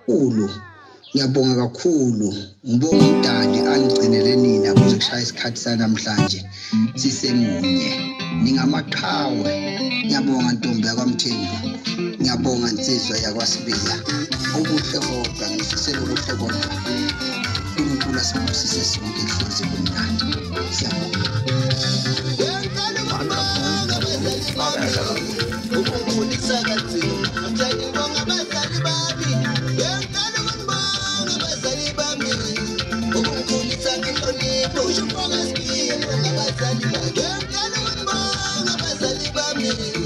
Ulu ngiyabonga kakhulu ngibonga uMdali angigcinele nina kuze kushaya isikhathi sanamhlanje sisemunye ningamaqhawe ngiyabonga Ntombi yakwaMthembu ngiyabonga insizwa yakwaSibiya ubuhle kodwa ngifisela ubuhle kodwa uNkulunkulu asibusise sonke ihlezi kumnandi siyabonga Push your progress, be a